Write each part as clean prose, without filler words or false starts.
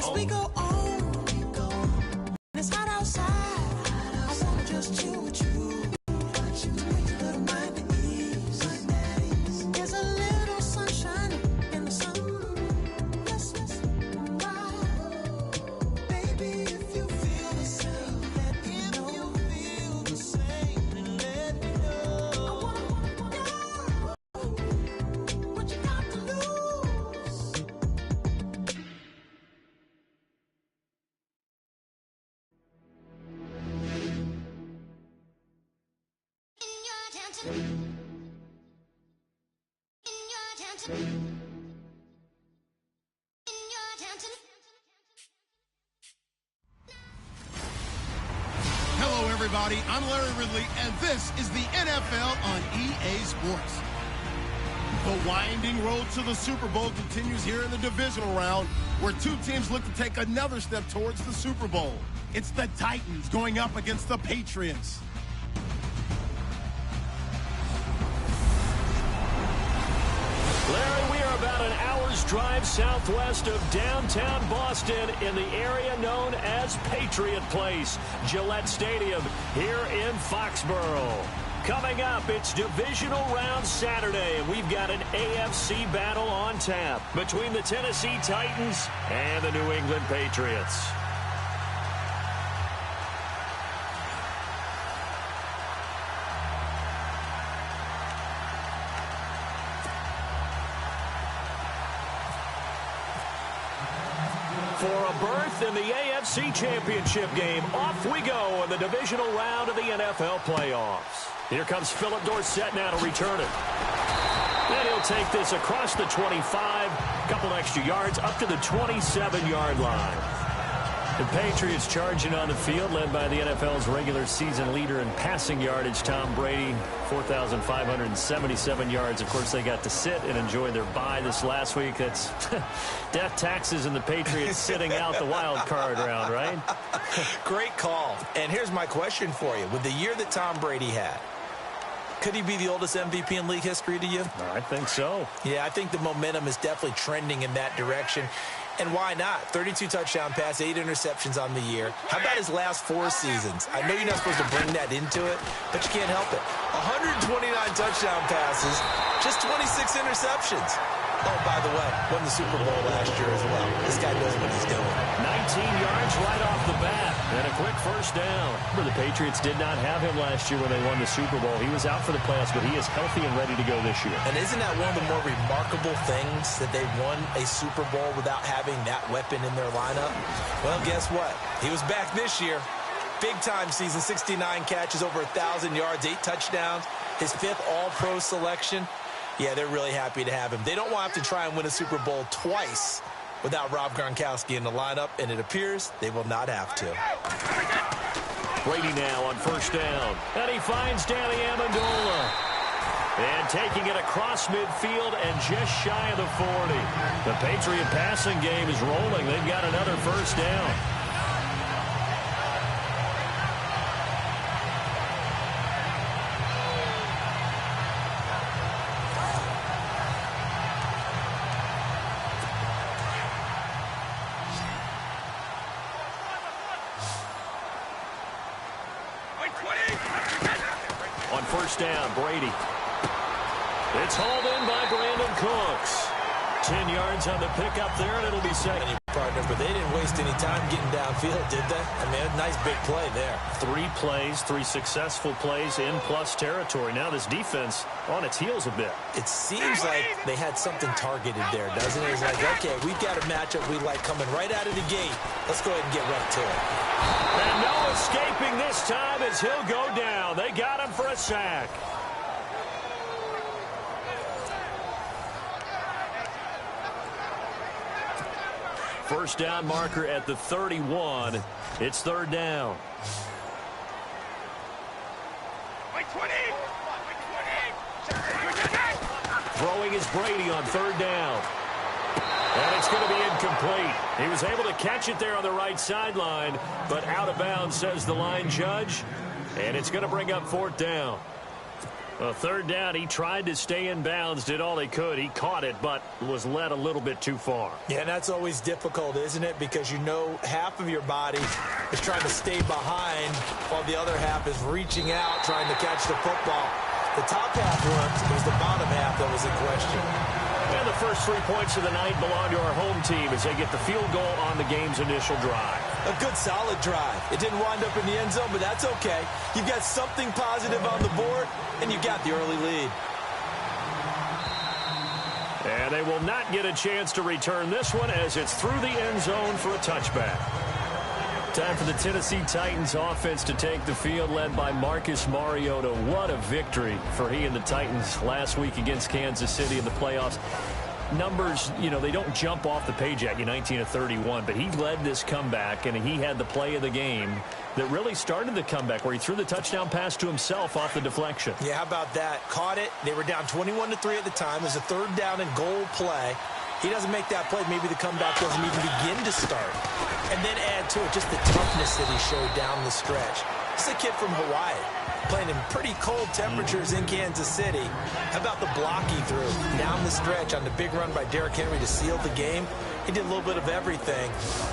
As we go on, it's hot outside. I wanna just chill with you. Little mind at ease. There's a little sunshine in the sun. Yes, right. Baby, if you feel the same, let me know. If you feel the same, then let me know. I wanna know what you got to lose. Hello, everybody. I'm Larry Ridley, and this is the NFL on EA Sports. The winding road to the Super Bowl continues here in the divisional round, where two teams look to take another step towards the Super Bowl. It's the Titans going up against the Patriots. Larry, we are about an hour's drive southwest of downtown Boston in the area known as Patriot Place, Gillette Stadium here in Foxborough. Coming up, it's Divisional Round Saturday, and we've got an AFC battle on tap between the Tennessee Titans and the New England Patriots. For a berth in the AFC Championship game, off we go in the divisional round of the NFL playoffs. Here comes Philip Dorsett now to return it. And he'll take this across the 25, couple extra yards up to the 27-yard line. The Patriots charging on the field, led by the NFL's regular season leader in passing yardage, Tom Brady, 4,577 yards. Of course, they got to sit and enjoy their bye this last week. That's death, taxes, and the Patriots sitting out the wild card round, right? Great call. And here's my question for you. With the year that Tom Brady had, could he be the oldest MVP in league history to you? I think so. Yeah, I think the momentum is definitely trending in that direction. And why not? 32 touchdown pass, 8 interceptions on the year. How about his last 4 seasons? I know you're not supposed to bring that into it, but you can't help it. 129 touchdown passes, just 26 interceptions. Oh, by the way, won the Super Bowl last year as well. This guy knows what he's doing. 19 yards right off the bat, and a quick first down. Remember, the Patriots did not have him last year when they won the Super Bowl. He was out for the playoffs, but he is healthy and ready to go this year. And isn't that one of the more remarkable things, that they won a Super Bowl without having that weapon in their lineup? Well, guess what? He was back this year. Big-time season, 69 catches, over 1,000 yards, 8 touchdowns. His 5th All-Pro selection. Yeah, they're really happy to have him. They don't want to have to try and win a Super Bowl twice without Rob Gronkowski in the lineup, and it appears they will not have to. Brady now on first down, and he finds Danny Amendola. And taking it across midfield and just shy of the 40. The Patriot passing game is rolling. They've got another first down. On first down, Brady. It's hauled in by Brandon Cooks. 10 yards on the pickup there, and it'll be second. Partner, but they didn't waste any time getting downfield, did they? I mean, a nice big play there. 3 plays, 3 successful plays in plus territory. Now this defense on its heels a bit. It seems like they had something targeted there, doesn't it? It's like, okay, we've got a matchup we like coming right out of the gate. Let's go ahead and get right to it. And no escaping this time as he'll go down. They got him for a sack. First down marker at the 31. It's third down. Throwing is Brady on third down. And it's going to be incomplete. He was able to catch it there on the right sideline, but out of bounds, says the line judge. And it's going to bring up fourth down. A third down, he tried to stay in bounds, did all he could. He caught it, but was led a little bit too far. Yeah, and that's always difficult, isn't it? Because you know half of your body is trying to stay behind while the other half is reaching out, trying to catch the football. The top half worked. It was the bottom half that was in question. And the first 3 points of the night belong to our home team as they get the field goal on the game's initial drive. A good, solid drive. It didn't wind up in the end zone, but that's okay. You've got something positive on the board, and you got the early lead. And they will not get a chance to return this one as it's through the end zone for a touchback. Time for the Tennessee Titans offense to take the field, led by Marcus Mariota. What a victory for he and the Titans last week against Kansas City in the playoffs. Numbers, you know, they don't jump off the page at you, 19-31, but he led this comeback, and he had the play of the game that really started the comeback, where he threw the touchdown pass to himself off the deflection. Yeah, how about that? Caught it. They were down 21-3 at the time. It was a third down and goal play. He doesn't make that play. Maybe the comeback doesn't even begin to start. And then add to it just the toughness that he showed down the stretch. This is a kid from Hawaii, playing in pretty cold temperatures in Kansas City. How about the block he threw down the stretch on the big run by Derrick Henry to seal the game? He did a little bit of everything.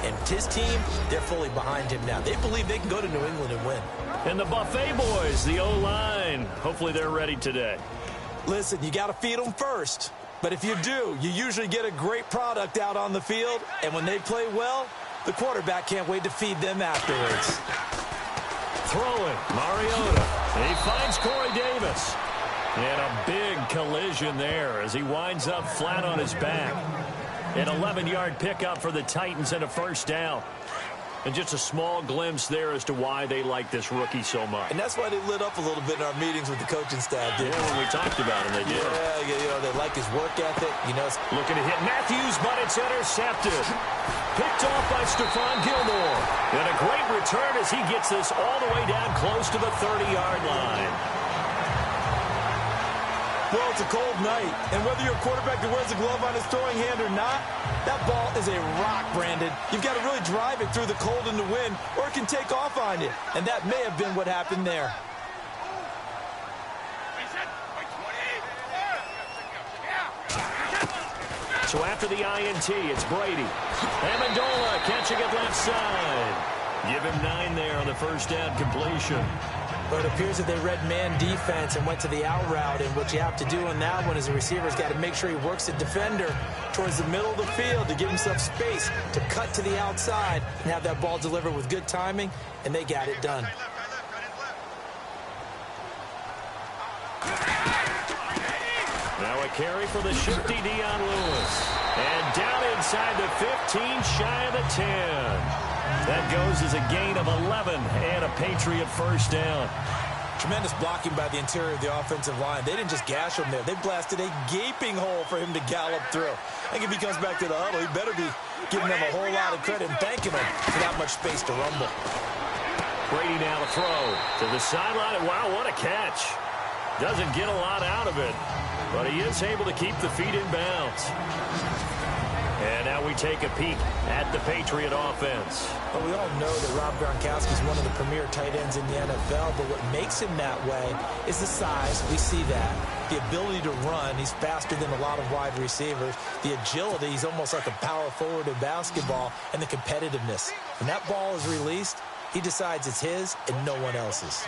And his team, they're fully behind him now. They believe they can go to New England and win. And the Buffet boys, the O-line, hopefully they're ready today. Listen, you got to feed them first. But if you do, you usually get a great product out on the field. And when they play well, the quarterback can't wait to feed them afterwards. Throwing, Mariota. He finds Corey Davis. And a big collision there as he winds up flat on his back. An 11-yard pickup for the Titans and a first down. And just a small glimpse there as to why they like this rookie so much. And that's why they lit up a little bit in our meetings with the coaching staff. Yeah, when we talked about him, they did. Yeah, you know, they like his work ethic. You know, looking to hit Matthews, but it's intercepted. Picked off by Stephon Gilmore. And a great return as he gets this all the way down close to the 30-yard line. Well, it's a cold night, and whether you're a quarterback that wears a glove on his throwing hand or not, that ball is a rock, Brandon. You've got to really drive it through the cold and the wind, or it can take off on you. And that may have been what happened there. So after the INT, it's Brady. Amendola catching it left side. Give him 9 there on the first down completion. But it appears that they read man defense and went to the out route. And what you have to do on that one is the receiver's got to make sure he works the defender towards the middle of the field to give himself space to cut to the outside and have that ball delivered with good timing, and they got it done. Now a carry for the shifty Dion Lewis. And down inside the 15, shy of the 10. That goes as a gain of 11 and a Patriot first down. Tremendous blocking by the interior of the offensive line. They didn't just gash him there. They blasted a gaping hole for him to gallop through. I think if he comes back to the huddle, he better be giving them a whole lot of credit and thanking them for that much space to rumble. Brady now to throw to the sideline. And wow, what a catch. Doesn't get a lot out of it, but he is able to keep the feet in bounds. And now we take a peek at the Patriot offense. Well, we all know that Rob Gronkowski is one of the premier tight ends in the NFL, but what makes him that way is the size. We see that. The ability to run. He's faster than a lot of wide receivers. The agility. He's almost like a power forward in basketball. And the competitiveness. When that ball is released, he decides it's his and no one else's.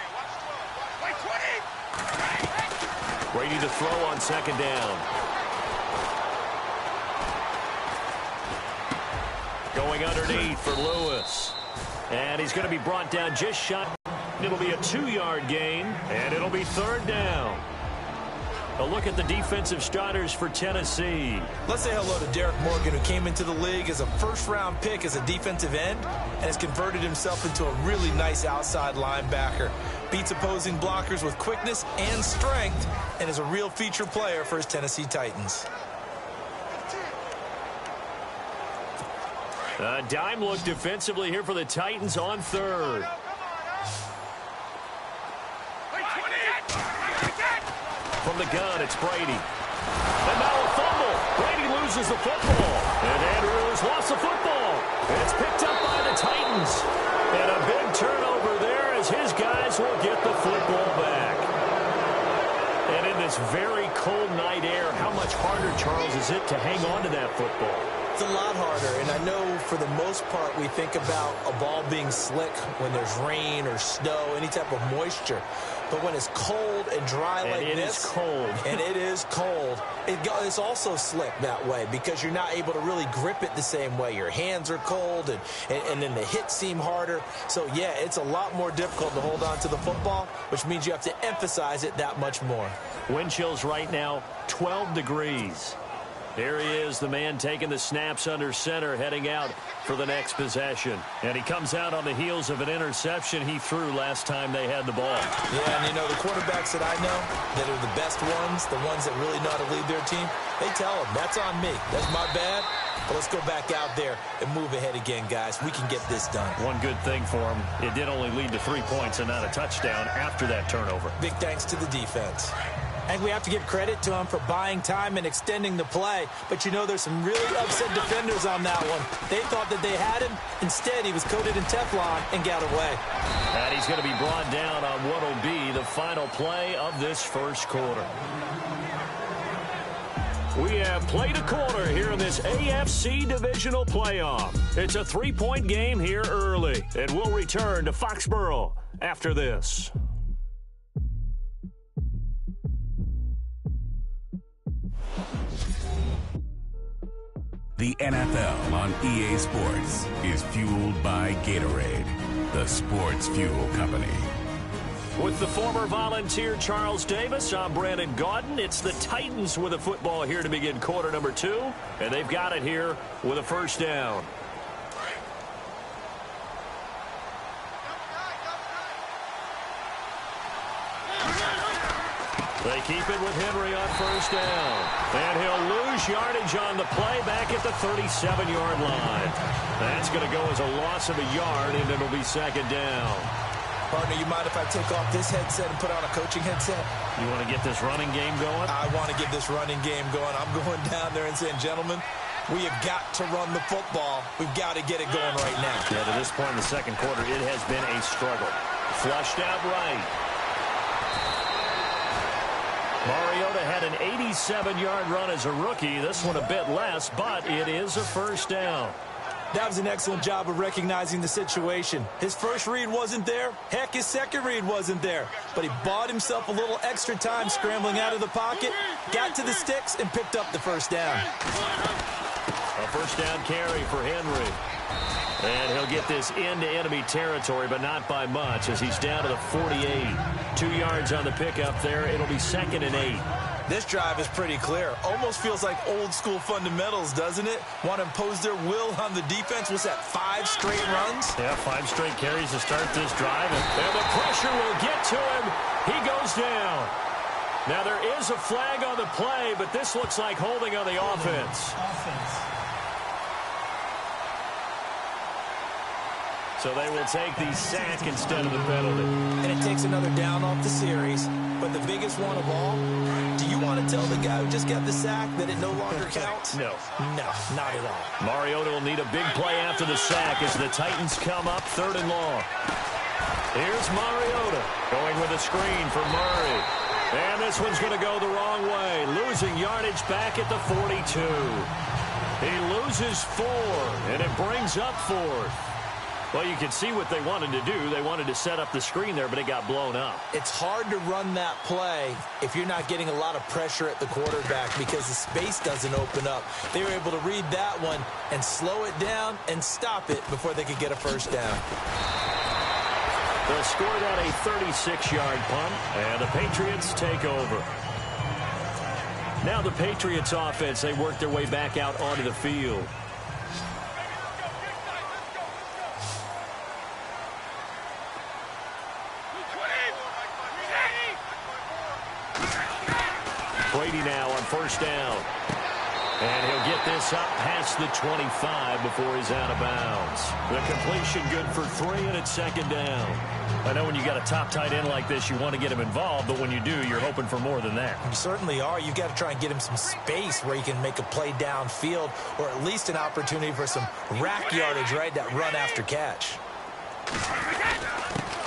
Brady to throw on second down. Going underneath for Lewis. And he's going to be brought down just shy. It'll be a 2-yard gain, and it'll be third down. A look at the defensive starters for Tennessee. Let's say hello to Derek Morgan, who came into the league as a first-round pick as a defensive end and has converted himself into a really nice outside linebacker. Beats opposing blockers with quickness and strength and is a real feature player for his Tennessee Titans. A dime look defensively here for the Titans on third. From the gun, it's Brady. And now a fumble. Brady loses the football. And Andrews lost the football. It's picked up by the Titans. And a big turnover there as his guys will get the football back. much harder, Charles, is it to hang on to that football? It's a lot harder, and I know for the most part we think about a ball being slick when there's rain or snow, any type of moisture. But when it's cold and dry like this, it is cold. And it is cold, it's also slick that way because you're not able to really grip it the same way. Your hands are cold, and then the hits seem harder. So, yeah, it's a lot more difficult to hold on to the football, which means you have to emphasize it that much more. Wind chills right now, 12 degrees. Here he is, the man taking the snaps under center, heading out for the next possession. And he comes out on the heels of an interception he threw last time they had the ball. Yeah, and you know, the quarterbacks that I know that are the best ones, the ones that really know how to lead their team, they tell them, that's on me. That's my bad. But let's go back out there and move ahead again, guys. We can get this done. One good thing for him, it did only lead to 3 points and not a touchdown after that turnover. Big thanks to the defense. And we have to give credit to him for buying time and extending the play. But, you know, there's some really upset defenders on that one. They thought that they had him. Instead, he was coated in Teflon and got away. And he's going to be brought down on what will be the final play of this first quarter. We have played a quarter here in this AFC Divisional playoff. It's a 3-point game here early. And we'll return to Foxborough after this. The NFL on EA Sports is fueled by Gatorade, the sports fuel company. With the former Volunteer Charles Davis, I'm Brandon Gaudin. It's the Titans with a football here to begin quarter number 2, and they've got it here with a first down. They keep it with Henry on first down. And he'll lose yardage on the play back at the 37-yard line. That's going to go as a loss of a yard, and it'll be second down. Partner, you mind if I take off this headset and put on a coaching headset? You want to get this running game going? I want to get this running game going. I'm going down there and saying, gentlemen, we have got to run the football. We've got to get it going right now. Yeah, to this point in the second quarter, it has been a struggle. Flushed out right. Mariota had an 87-yard run as a rookie. This one a bit less, but it is a first down. That was an excellent job of recognizing the situation. His first read wasn't there. Heck, his second read wasn't there. But he bought himself a little extra time scrambling out of the pocket, got to the sticks, and picked up the first down. A first down carry for Henry. And he'll get this into enemy territory, but not by much as he's down to the 48. 2 yards on the pickup there. It'll be 2nd and 8. This drive is pretty clear. Almost feels like old school fundamentals, doesn't it? Want to impose their will on the defense. What's that, 5 straight runs? Yeah, 5 straight carries to start this drive. And the pressure will get to him. He goes down. Now there is a flag on the play, but this looks like holding on the offense. So they will take the sack instead of the penalty. And it takes another down off the series. But the biggest one of all, do you want to tell the guy who just got the sack that it no longer counts? No. No, not at all. Mariota will need a big play after the sack as the Titans come up 3rd and long. Here's Mariota going with a screen for Murray. And this one's going to go the wrong way. Losing yardage back at the 42. He loses 4, and it brings up 4th. Well, you can see what they wanted to do. They wanted to set up the screen there, but it got blown up. It's hard to run that play if you're not getting a lot of pressure at the quarterback because the space doesn't open up. They were able to read that one and slow it down and stop it before they could get a first down. They'll score that a 36-yard punt, and the Patriots take over. Now the Patriots offense, they work their way back out onto the field. Brady now on first down. And he'll get this up past the 25 before he's out of bounds. The completion good for 3, and it's 2nd down. I know when you got a top tight end like this, you want to get him involved, but when you do, you're hoping for more than that. You certainly are. You've got to try and get him some space where he can make a play downfield or at least an opportunity for some rack yardage, right? That run after catch.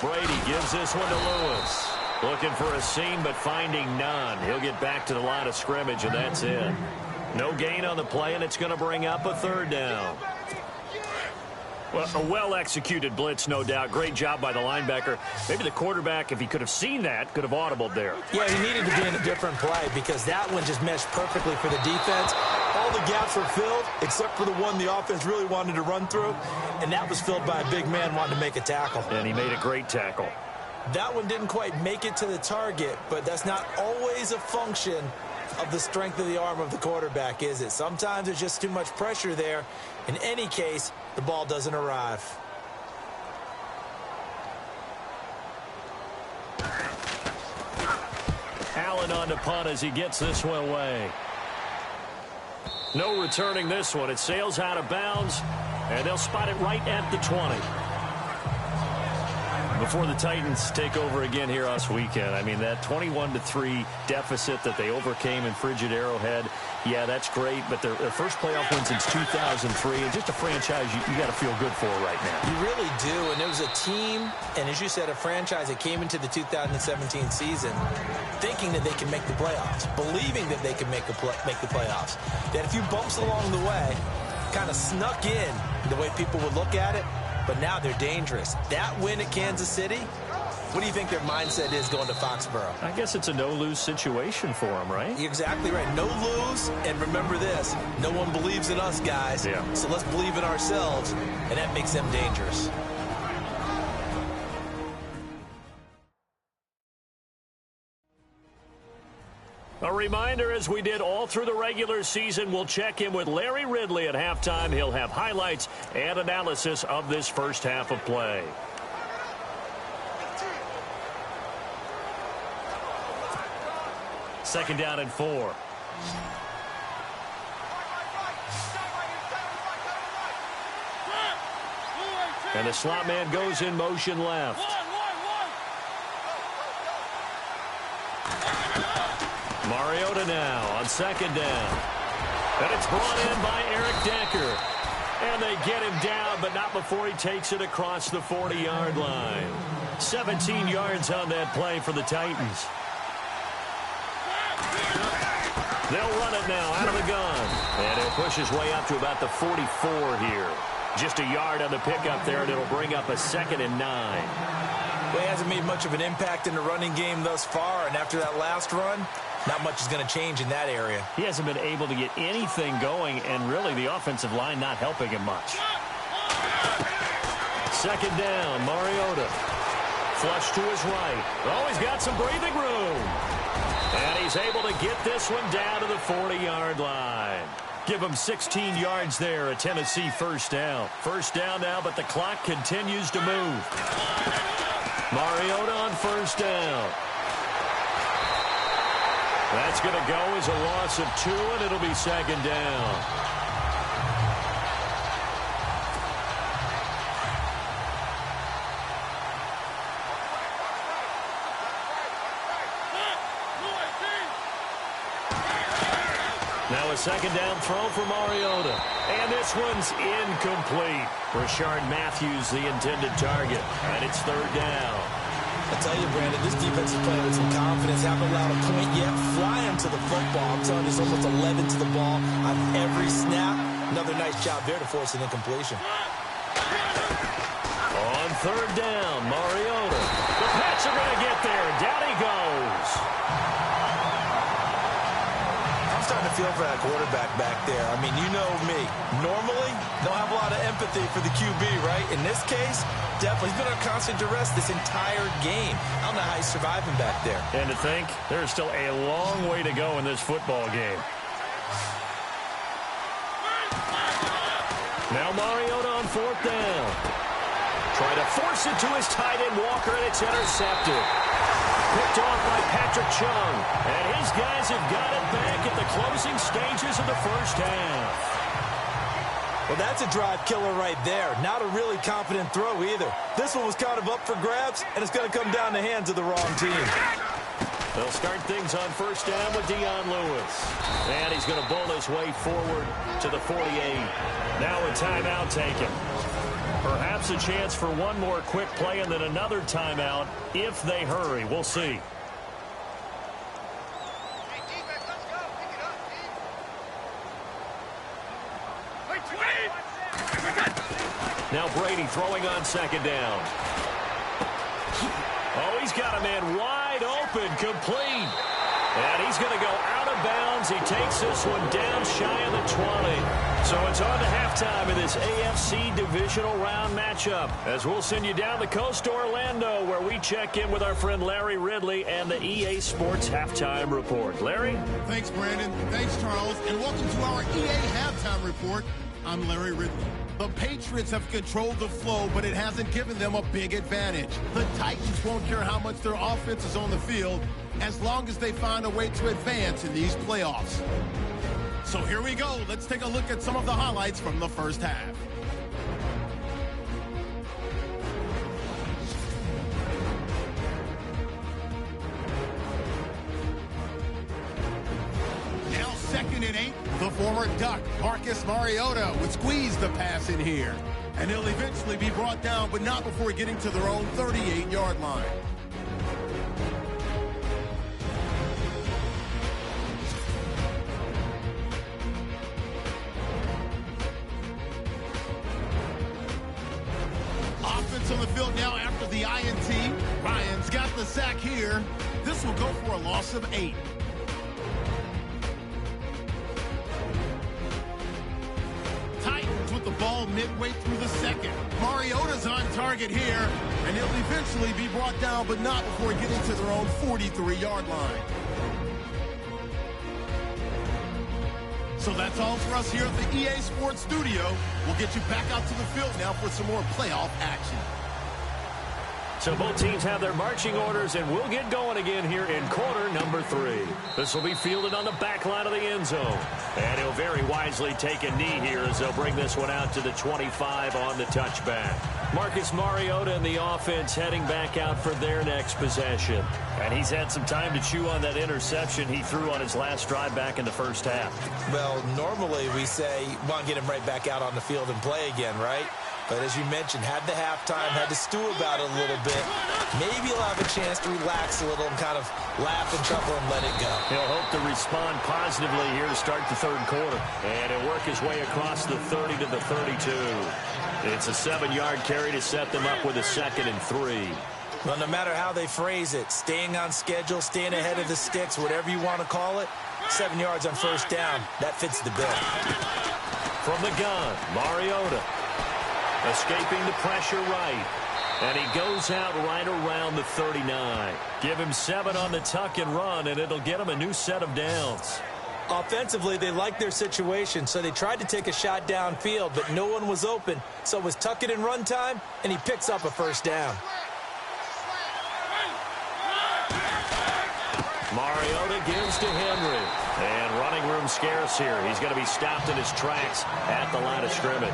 Brady gives this one to Lewis. Looking for a seam, but finding none. He'll get back to the line of scrimmage, and that's it. No gain on the play, and it's going to bring up a third down. Well, a well-executed blitz, no doubt. Great job by the linebacker. Maybe the quarterback, if he could have seen that, could have audibled there. Yeah, he needed to be in a different play because that one just meshed perfectly for the defense. All the gaps were filled except for the one the offense really wanted to run through, and that was filled by a big man wanting to make a tackle. And he made a great tackle. That one didn't quite make it to the target, but that's not always a function of the strength of the arm of the quarterback, is it? Sometimes there's just too much pressure there. In any case, the ball doesn't arrive. Allen on to punt as he gets this one away. No returning this one. It sails out of bounds, and they'll spot it right at the 20. Before the Titans take over again here this weekend, I mean, that 21-3 deficit that they overcame in frigid Arrowhead, yeah, that's great, but their first playoff win since 2003, and just a franchise you got to feel good for right now. You really do, and it was a team, and as you said, a franchise that came into the 2017 season thinking that they can make the playoffs, believing that they could make the playoffs. They had a few bumps along the way, kind of snuck in the way people would look at it, but now they're dangerous. That win at Kansas City, what do you think their mindset is going to Foxborough? I guess it's a no-lose situation for them, right? You're exactly right. No lose, and remember this, no one believes in us, guys. Yeah. So let's believe in ourselves, and that makes them dangerous. A reminder, as we did all through the regular season, we'll check in with Larry Ridley at halftime. He'll have highlights and analysis of this first half of play. Second down and 4. And the slot man goes in motion left. Mariota now on second down. And it's brought in by Eric Decker. And they get him down, but not before he takes it across the 40-yard line. 17 yards on that play for the Titans. They'll run it now out of the gun. And he'll push his way up to about the 44 here. Just a yard on the pickup there, and it'll bring up a 2nd and 9. Well, he hasn't made much of an impact in the running game thus far, and after that last run, not much is going to change in that area. He hasn't been able to get anything going, and really the offensive line not helping him much. Second down, Mariota. Flush to his right. Oh, he's got some breathing room. And he's able to get this one down to the 40-yard line. Give him 16 yards there, a Tennessee first down. First down now, but the clock continues to move. Mariota on first down. That's going to go as a loss of 2, and it'll be second down. Now a second down throw for Mariota. And this one's incomplete. Rashard Matthews, the intended target. And it's third down. I tell you, Brandon, this defense is playing with some confidence. Haven't allowed a point yet. Fly him to the football. I'm telling you, there's almost 11 to the ball on every snap. Another nice job there to force an incompletion. On third down, Mariota. The Pats are going to get there. Down he goes. I'm starting to feel for that quarterback back there. I mean, you know me. Normally, don't have a lot of empathy for the QB, right? In this case, definitely. He's been under constant duress this entire game. I don't know how he's surviving back there. And to think, there's still a long way to go in this football game. Now Mariota on fourth down. Try to force it to his tight end, Walker, and it's intercepted. Picked off by Patrick Chung. And his guys have got it back at the closing stages of the first half. Well, that's a drive killer right there. Not a really confident throw either. This one was kind of up for grabs, and it's going to come down the hands of the wrong team. They'll start things on first down with Dion Lewis. And he's going to bowl his way forward to the 48. Now a timeout taken. Perhaps a chance for one more quick play and then another timeout if they hurry. We'll see. Now Brady throwing on second down. Oh, he's got a man wide open, complete. And he's going to go out of bounds. He takes this one down shy of the 20. So it's on to halftime of this AFC Divisional Round matchup, as we'll send you down the coast to Orlando, where we check in with our friend Larry Ridley and the EA Sports Halftime Report. Larry? Thanks, Brandon. Thanks, Charles. And welcome to our EA Halftime Report. I'm Larry Ridley. The Patriots have controlled the flow, but it hasn't given them a big advantage. The Titans won't care how much their offense is on the field as long as they find a way to advance in these playoffs. So here we go. Let's take a look at some of the highlights from the first half. Now 2nd and 8. The former Duck, Marcus Mariota, would squeeze the pass in here. And he'll eventually be brought down, but not before getting to their own 38-yard line. Offense on the field now after the INT. Ryan's got the sack here. This will go for a loss of 8. With the ball midway through the second. Mariota's on target here, and he'll eventually be brought down, but not before getting to their own 43-yard line. So that's all for us here at the EA Sports Studio. We'll get you back out to the field now for some more playoff action. So both teams have their marching orders, and we'll get going again here in quarter number 3. This will be fielded on the back line of the end zone. And he'll very wisely take a knee here as they'll bring this one out to the 25 on the touchback. Marcus Mariota and the offense heading back out for their next possession. And he's had some time to chew on that interception he threw on his last drive back in the first half. Well, normally we say, want to get him right back out on the field and play again, right? But as you mentioned, had the halftime, had to stew about it a little bit. Maybe he'll have a chance to relax a little and kind of laugh and chuckle and let it go. He'll hope to respond positively here to start the third quarter. And he'll work his way across the 30 to the 32. It's a 7-yard carry to set them up with a 2nd and 3. Well, no matter how they phrase it, staying on schedule, staying ahead of the sticks, whatever you want to call it, 7 yards on first down, that fits the bill. From the gun, Mariota. Escaping the pressure right. And he goes out right around the 39. Give him 7 on the tuck and run, and it'll get him a new set of downs. Offensively, they liked their situation, so they tried to take a shot downfield, but no one was open. So it was tuck it and run time, and he picks up a first down. Mariota gives to Henry. And running room scarce here. He's going to be stopped in his tracks at the line of scrimmage.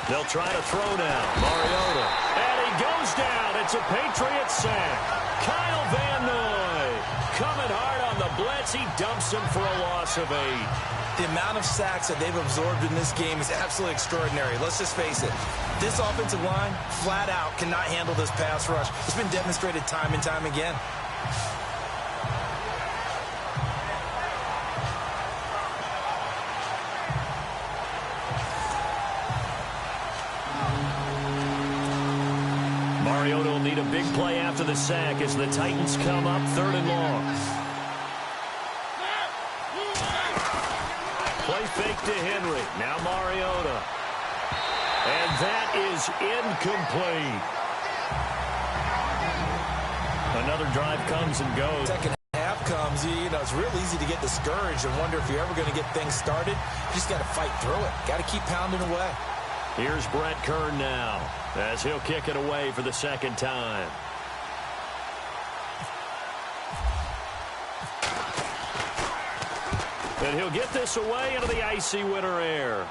They'll try to throw now. Mariota. And he goes down. It's a Patriots sack. Kyle Van Noy coming hard on the blitz. He dumps him for a loss of 8. The amount of sacks that they've absorbed in this game is absolutely extraordinary. Let's just face it. This offensive line, flat out, cannot handle this pass rush. It's been demonstrated time and time again. Mariota will need a big play after the sack as the Titans come up 3rd and long. Play fake to Henry. Now Mariota. And that is incomplete. Another drive comes and goes. Second half comes, you know, it's real easy to get discouraged and wonder if you're ever going to get things started. You just got to fight through it. Got to keep pounding away. Here's Brett Kern now as he'll kick it away for the 2nd time. And he'll get this away into the icy winter air.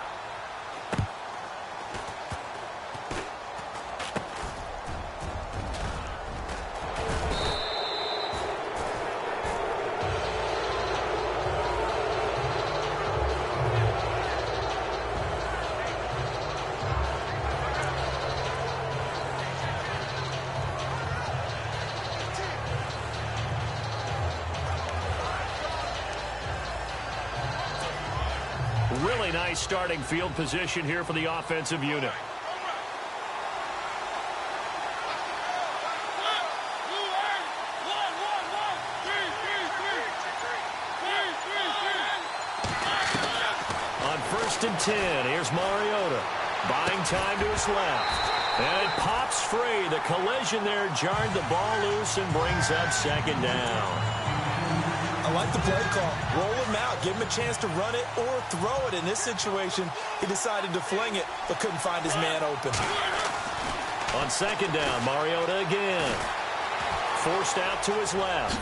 really nice starting field position here for the offensive unit. On 1st and 10, here's Mariota. Buying time to his left. And it pops free. The collision there jarred the ball loose and brings up 2nd down. I like the play call. Roll him out. Give him a chance to run it or throw it. In this situation, he decided to fling it, but couldn't find his man open. On 2nd down, Mariota again. Forced out to his left.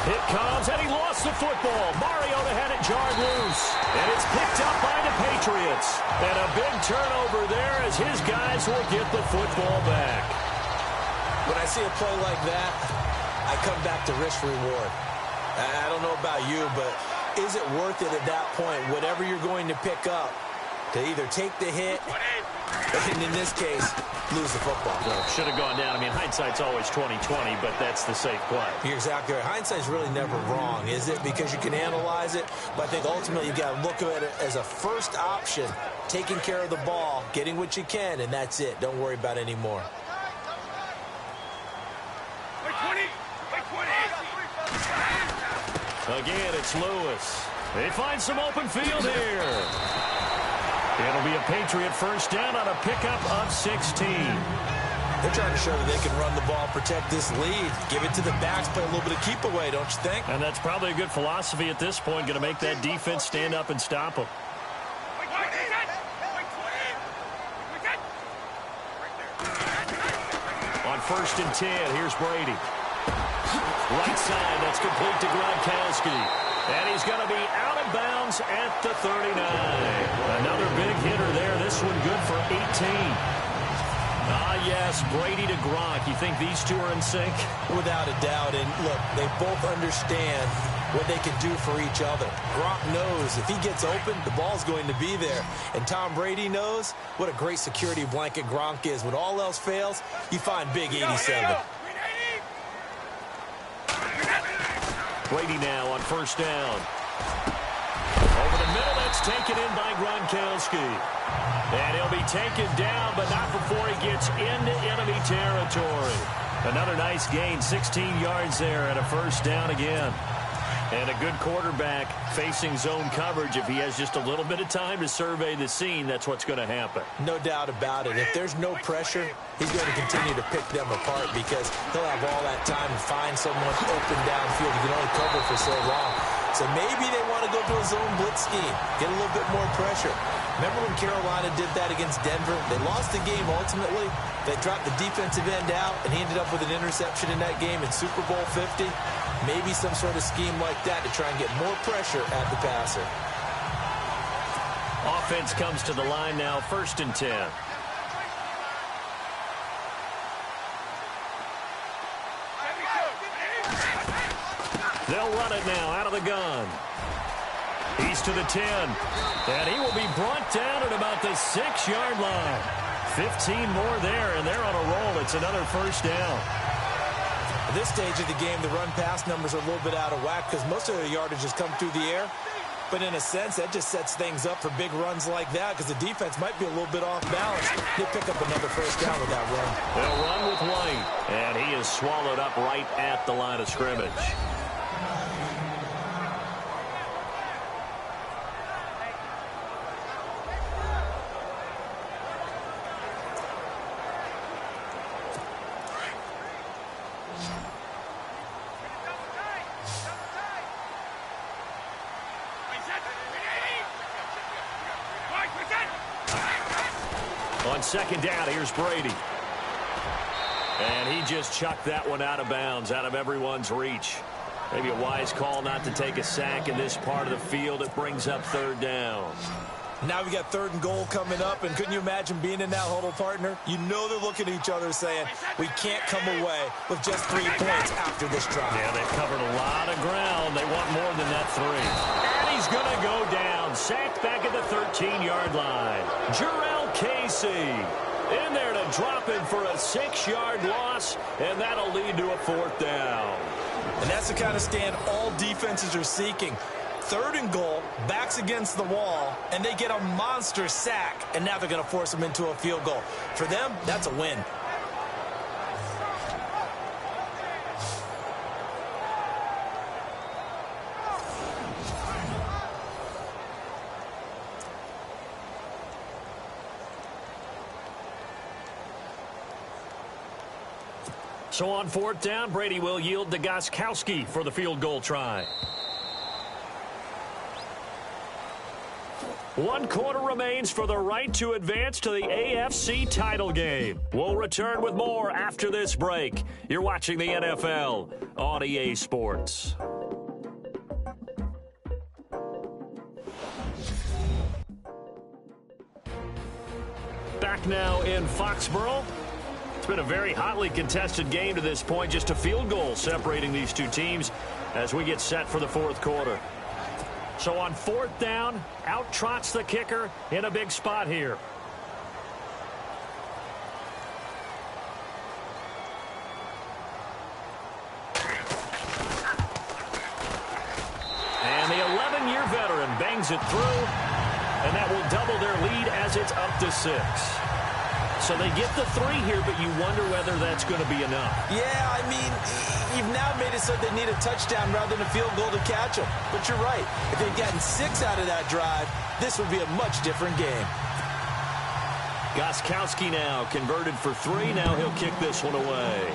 It comes, and he lost the football. Mariota had it jarred loose. And it's picked up by the Patriots. And a big turnover there as his guys will get the football back. When I see a play like that, I come back to risk-reward. I don't know about you, but is it worth it at that point, whatever you're going to pick up, to either take the hit, and in this case, lose the football? Well, should have gone down. I mean, hindsight's always 20/20, but that's the safe play. You're exactly right. Hindsight's really never wrong, is it? Because you can analyze it, but I think ultimately you've got to look at it as a first option, taking care of the ball, getting what you can, and that's it. Don't worry about it anymore. Again, it's Lewis. They find some open field here. It'll be a Patriot 1st down on a pickup of 16. They're trying to show that they can run the ball, protect this lead, give it to the backs, play a little bit of keep away, don't you think? And that's probably a good philosophy at this point, going to make that defense stand up and stop them. On 1st and 10, here's Brady. Right side, that's complete to Gronkowski. And he's going to be out of bounds at the 39. Another big hitter there. This one good for 18. Ah, yes, Brady to Gronk. You think these two are in sync? Without a doubt. And look, they both understand what they can do for each other. Gronk knows if he gets open, the ball's going to be there. And Tom Brady knows what a great security blanket Gronk is. When all else fails, you find big 87. Brady now on 1st down. Over the middle, that's taken in by Gronkowski. And he'll be taken down, but not before he gets into enemy territory. Another nice gain, 16 yards there and a 1st down again. And a good quarterback facing zone coverage. If he has just a little bit of time to survey the scene, that's what's going to happen. No doubt about it. If there's no pressure, he's going to continue to pick them apart because he'll have all that time to find someone open downfield. He can only cover for so long. So maybe they want to go to a zone blitz scheme, get a little bit more pressure. Remember when Carolina did that against Denver? They lost the game ultimately. They dropped the defensive end out, and he ended up with an interception in that game in Super Bowl 50. Maybe some sort of scheme like that to try and get more pressure at the passer. Offense comes to the line now, 1st and 10. They'll run it now out of the gun. He's to the 10. And he will be brought down at about the 6-yard line. 15 more there, and they're on a roll. It's another 1st down. At this stage of the game, the run-pass numbers are a little bit out of whack because most of their yardage has come through the air. But in a sense, that just sets things up for big runs like that because the defense might be a little bit off balance. They pick up another 1st down with that run. They'll run with White, and he is swallowed up right at the line of scrimmage. On 2nd down, here's Brady. And he just chucked that one out of bounds, out of everyone's reach. Maybe a wise call not to take a sack in this part of the field. It brings up 3rd down. Now we got 3rd and goal coming up, and couldn't you imagine being in that huddle, partner? You know they're looking at each other saying, we can't come away with just 3 points after this drive. Yeah, they've covered a lot of ground. They want more than that 3. And he's going to go down. Sacked back at the 13-yard line. Jarrell Casey in there to drop him for a 6-yard loss, and that'll lead to a 4th down. And that's the kind of stand all defenses are seeking. 3rd and goal, backs against the wall, and they get a monster sack, and now they're going to force them into a field goal. For them, that's a win. So on 4th down, Brady will yield to Gostkowski for the field goal try. 1 quarter remains for the right to advance to the AFC title game. We'll return with more after this break. You're watching the NFL on EA Sports. Back now in Foxborough. It's been a very hotly contested game to this point. Just a field goal separating these two teams as we get set for the 4th quarter. So on 4th down, out trots the kicker in a big spot here. And the 11-year veteran bangs it through, and that will double their lead as it's up to 6. So they get the 3 here, but you wonder whether that's going to be enough. Yeah, I mean, you've now made it so they need a touchdown rather than a field goal to catch them. But you're right. If they'd gotten 6 out of that drive, this would be a much different game. Gostkowski now converted for 3. Now he'll kick this one away.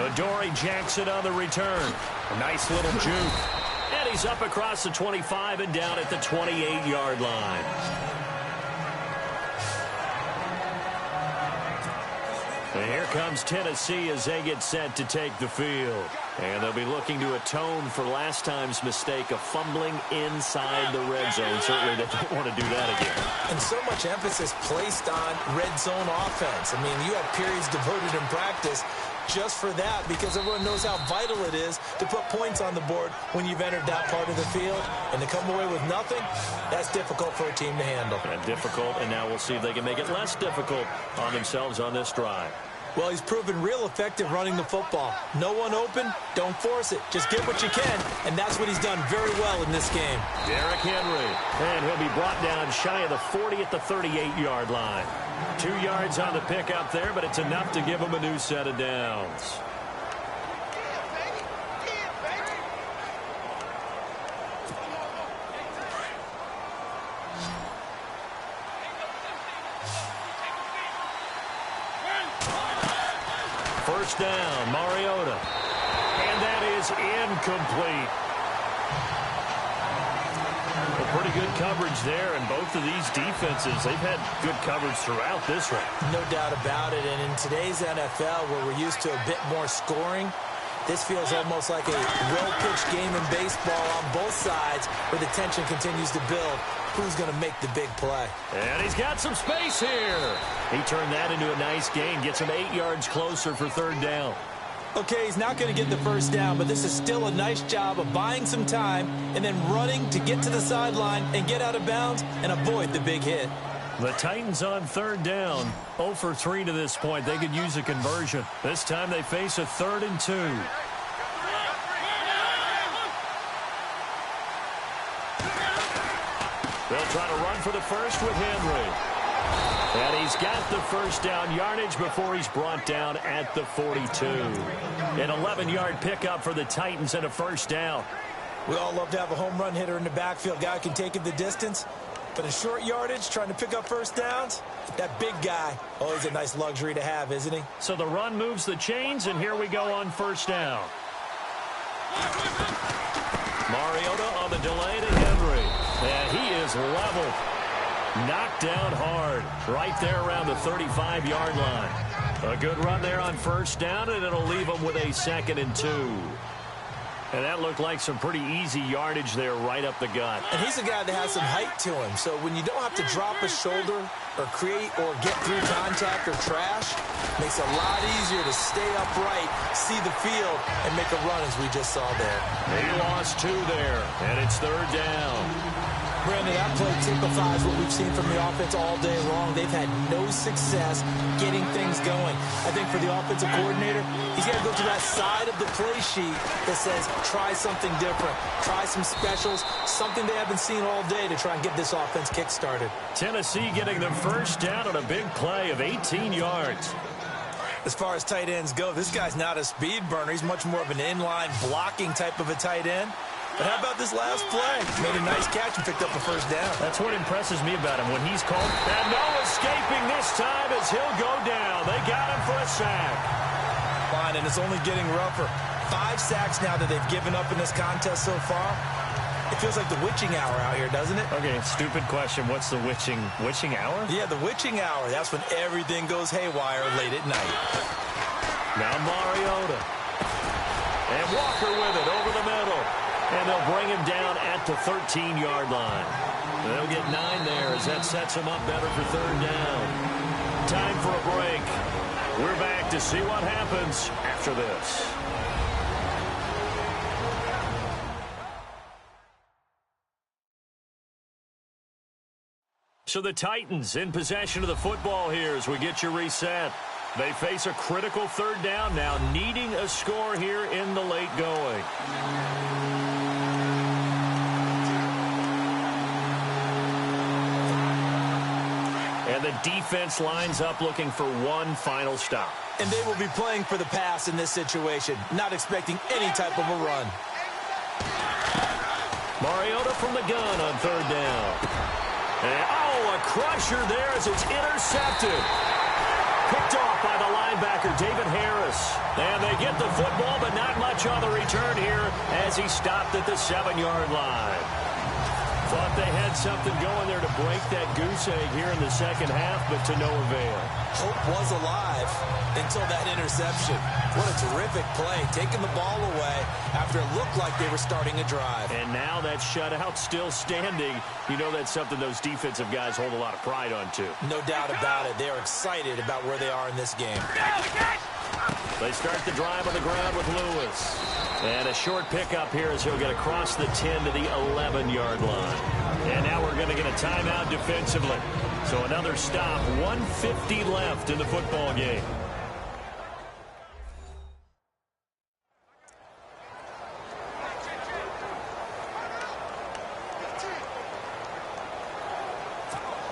Adoree Jackson on the return. A nice little juke. And he's up across the 25 and down at the 28-yard line. And here comes Tennessee as they get set to take the field. And they'll be looking to atone for last time's mistake of fumbling inside the red zone. Certainly they don't want to do that again. And so much emphasis placed on red zone offense. I mean, you have periods devoted in practice just for that because everyone knows how vital it is to put points on the board when you've entered that part of the field. And to come away with nothing, that's difficult for a team to handle. And difficult, and now we'll see if they can make it less difficult on themselves on this drive. Well, he's proven real effective running the football. No one open, don't force it. Just get what you can, and that's what he's done very well in this game. Derrick Henry, and he'll be brought down shy of the 40 at the 38-yard line. 2 yards on the pickup there, but it's enough to give him a new set of downs. First down, Mariota. And that is incomplete. Well, pretty good coverage there, and both of these defenses, they've had good coverage throughout this round. No doubt about it, and in today's NFL, where we're used to a bit more scoring, this feels almost like a well-pitched game in baseball on both sides where the tension continues to build. Who's going to make the big play? And he's got some space here. He turned that into a nice gain, gets him 8 yards closer for 3rd down. Okay, he's not going to get the first down, but this is still a nice job of buying some time and then running to get to the sideline and get out of bounds and avoid the big hit. The Titans on 3rd down, 0 for 3 to this point. They could use a conversion. This time they face a 3rd and 2. They'll try to run for the first with Henry. And he's got the first down yardage before he's brought down at the 42. An 11-yard pickup for the Titans and a first down. We all love to have a home run hitter in the backfield. Guy who can take it the distance. But in short yardage, trying to pick up first downs, that big guy, always a nice luxury to have, isn't he? So the run moves the chains, and here we go on first down. Mariota on the delay to Henry. And he is level. Knocked down hard right there around the 35-yard line. A good run there on first down, and it'll leave them with a 2nd and 2. And that looked like some pretty easy yardage there right up the gut. And he's a guy that has some height to him. So when you don't have to drop a shoulder or create or get through contact or trash, makes it a lot easier to stay upright, see the field, and make a run as we just saw there. They lost 2 there, and it's 3rd down. Brandon, that play typifies what we've seen from the offense all day long. They've had no success getting things going. I think for the offensive coordinator, he's got to go to that side of the play sheet that says, try something different. Try some specials, something they haven't seen all day to try and get this offense kick-started. Tennessee getting the first down on a big play of 18 yards. As far as tight ends go, this guy's not a speed burner. He's much more of an inline blocking type of a tight end. But how about this last play? Made a nice catch and picked up a first down. That's what impresses me about him when he's called. And no escaping this time as he'll go down. They got him for a sack. Fine, and it's only getting rougher. 5 sacks now that they've given up in this contest so far. It feels like the witching hour out here, doesn't it? Okay, stupid question. What's the witching hour? Yeah, the witching hour. That's when everything goes haywire late at night. Now Mariota. And Walker with it over the middle. And they'll bring him down at the 13-yard line. They'll get 9 there as that sets him up better for third down. Time for a break. We're back to see what happens after this. So the Titans in possession of the football here as we get you reset. They face a critical third down now, needing a score here in the late going. And the defense lines up looking for one final stop. And they will be playing for the pass in this situation, not expecting any type of a run. Mariota from the gun on third down. And, a crusher there as it's intercepted. Picked off by the linebacker, David Harris. And they get the football, but not much on the return here as he stopped at the 7-yard line. Thought they had something going there to break that goose egg here in the second half, but to no avail. Hope was alive until that interception. What a terrific play, taking the ball away after it looked like they were starting a drive. And now that shutout still standing. You know that's something those defensive guys hold a lot of pride on, too. No doubt about it. They're excited about where they are in this game. They start the drive on the ground with Lewis. And a short pickup here as he'll get across the 10 to the 11-yard line. And now we're going to get a timeout defensively. So another stop, 1:50 left in the football game.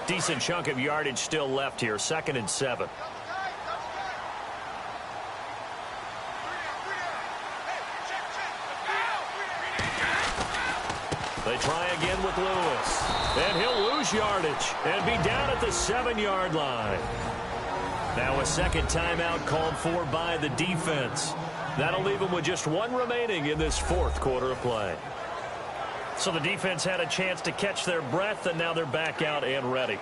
Decent chunk of yardage still left here, 2nd and 7. They try again with Lewis. And he'll lose yardage and be down at the 7-yard line. Now a second timeout called for by the defense. That'll leave them with just one remaining in this fourth quarter of play. So the defense had a chance to catch their breath, and now they're back out and ready.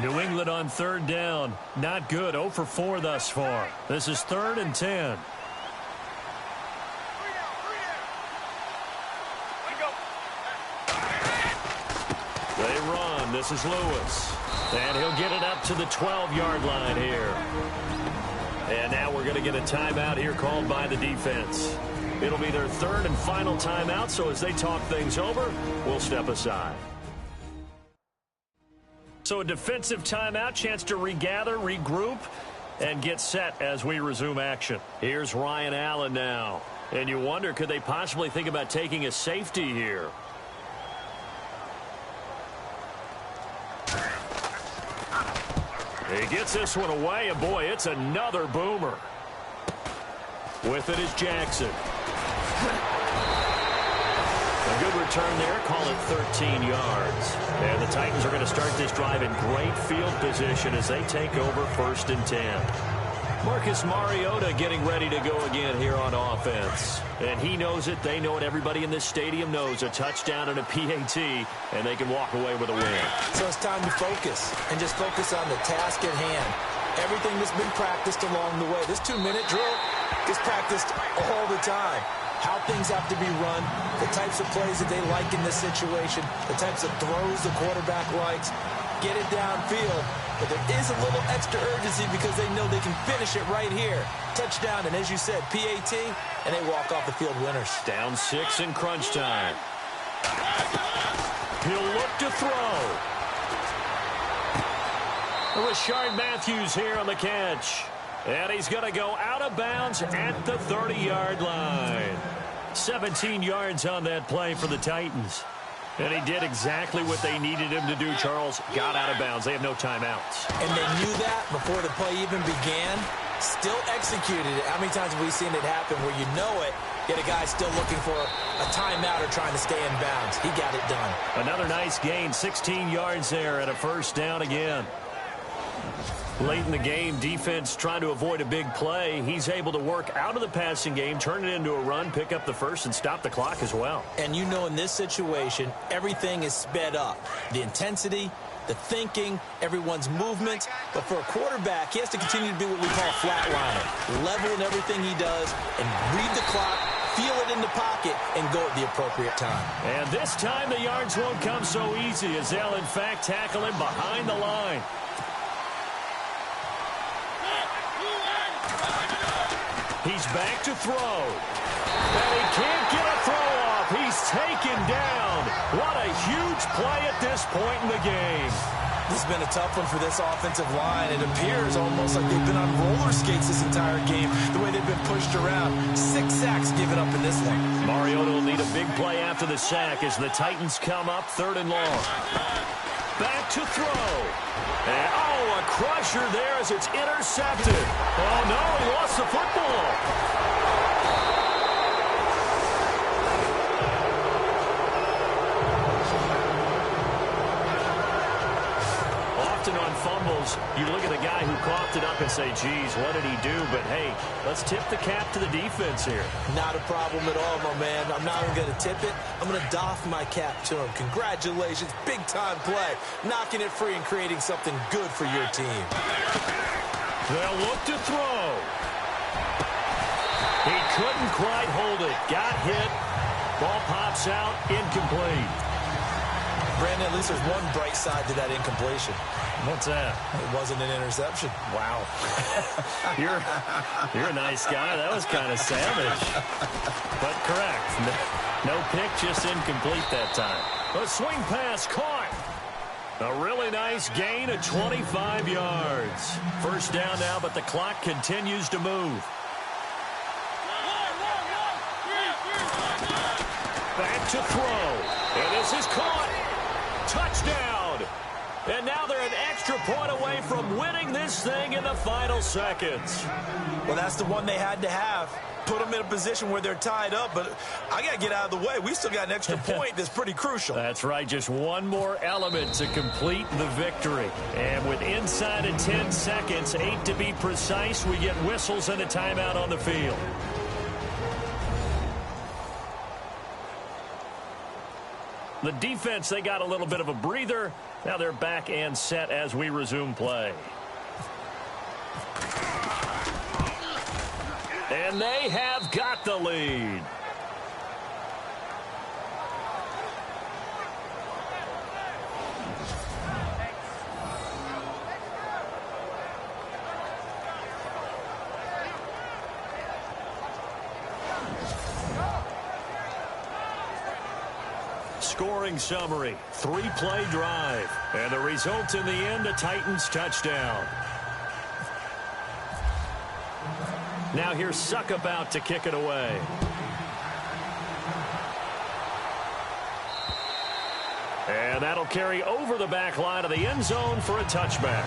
New England on third down. Not good. 0 for 4 thus far. This is 3rd and 10. They run. This is Lewis. And he'll get it up to the 12-yard line here. And now we're going to get a timeout here called by the defense. It'll be their 3rd and final timeout, so as they talk things over, we'll step aside. So a defensive timeout, chance to regather, regroup, and get set as we resume action. Here's Ryan Allen now. And you wonder, could they possibly think about taking a safety here? He gets this one away, and boy, it's another boomer. With it is Jackson. A good return there, call it 13 yards. And the Titans are going to start this drive in great field position as they take over 1st and 10. Marcus Mariota getting ready to go again here on offense. And he knows it, they know it, everybody in this stadium knows a touchdown and a PAT, and they can walk away with a win. So it's time to focus, and just focus on the task at hand. Everything that's been practiced along the way. This 2-minute drill is practiced all the time. How things have to be run, the types of plays that they like in this situation, the types of throws the quarterback likes. Get it downfield, but there is a little extra urgency because they know they can finish it right here. Touchdown, and as you said, PAT, and they walk off the field winners. Down 6 in crunch time. He'll look to throw. Rashard Matthews here on the catch. And he's going to go out of bounds at the 30-yard line. 17 yards on that play for the Titans. And he did exactly what they needed him to do, Charles. Got out of bounds. They have no timeouts. And they knew that before the play even began. Still executed it. How many times have we seen it happen where you know it, yet a guy still looking for a timeout or trying to stay in bounds? He got it done. Another nice gain, 16 yards there and a first down again. Late in the game, defense trying to avoid a big play. He's able to work out of the passing game, turn it into a run, pick up the first, and stop the clock as well. And you know in this situation, everything is sped up. The intensity, the thinking, everyone's movement. But for a quarterback, he has to continue to be what we call flatliner. Level in everything he does and read the clock, feel it in the pocket, and go at the appropriate time. And this time the yards won't come so easy as they'll, in fact, tackle him behind the line. He's back to throw. And he can't get a throw off. He's taken down. What a huge play at this point in the game. This has been a tough one for this offensive line. It appears almost like they've been on roller skates this entire game, the way they've been pushed around. 6 sacks given up in this one. Mariota will need a big play after the sack as the Titans come up 3rd and long. Back to throw. And, a crusher there as it's intercepted. Oh, no, he lost the football. Often on fumbles, you look at the guy who coughed it up and say, geez, what did he do? But, hey, let's tip the cap to the defense here. Not a problem at all, my man. I'm not even going to tip it. I'm going to doff my cap to him. Congratulations. Big-time play. Knocking it free and creating something good for your team. They'll look to throw. He couldn't quite hold it. Got hit. Ball pops out. Incomplete. Brandon, at least there's one bright side to that incompletion. What's that? It wasn't an interception. Wow. You're a nice guy. That was kind of savage. But correct. No pick, just incomplete that time. A swing pass caught. A really nice gain of 25 yards. First down now, but the clock continues to move. Back to throw. And this is caught. Touchdown. And now they're an extra point away from winning this thing in the final seconds. Well, that's the one they had to have. Put them in a position where they're tied up, but I got to get out of the way. We still got an extra point that's pretty crucial. That's right. Just one more element to complete the victory. And with inside of 10 seconds, 8 to be precise, we get whistles and a timeout on the field. The defense, they got a little bit of a breather. Now they're back and set as we resume play. And they have got the lead. Scoring summary, 3-play drive. And the result in the end, a Titans touchdown. Now here's Suckup out to kick it away. And that'll carry over the back line of the end zone for a touchback.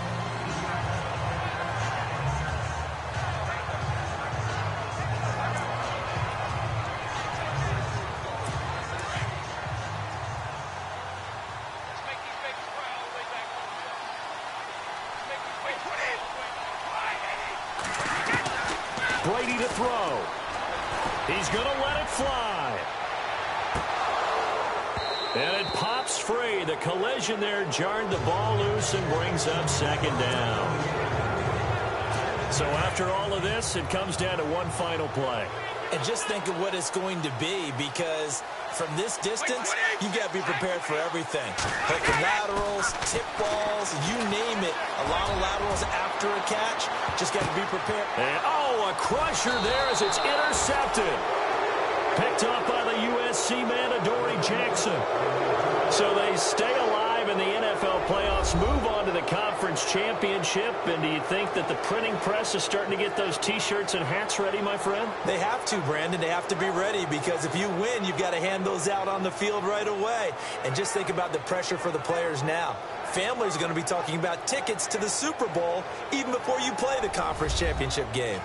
Brady to throw. He's going to let it fly. And it pops free. The collision there jarred the ball loose and brings up 2nd down. So after all of this, it comes down to one final play. And just think of what it's going to be, because from this distance, you've got to be prepared for everything. Hook and laterals, tip balls, you name it. A lot of laterals after a catch. Just got to be prepared. And, a crusher there as it's intercepted. Picked up by the USC man, Adoree Jackson. So they stay alive in the NFL playoffs, move on to the conference championship. And do you think that the printing press is starting to get those T-shirts and hats ready, my friend? They have to, Brandon. They have to be ready, because if you win, you've got to hand those out on the field right away. And just think about the pressure for the players now. Families are going to be talking about tickets to the Super Bowl even before you play the conference championship game.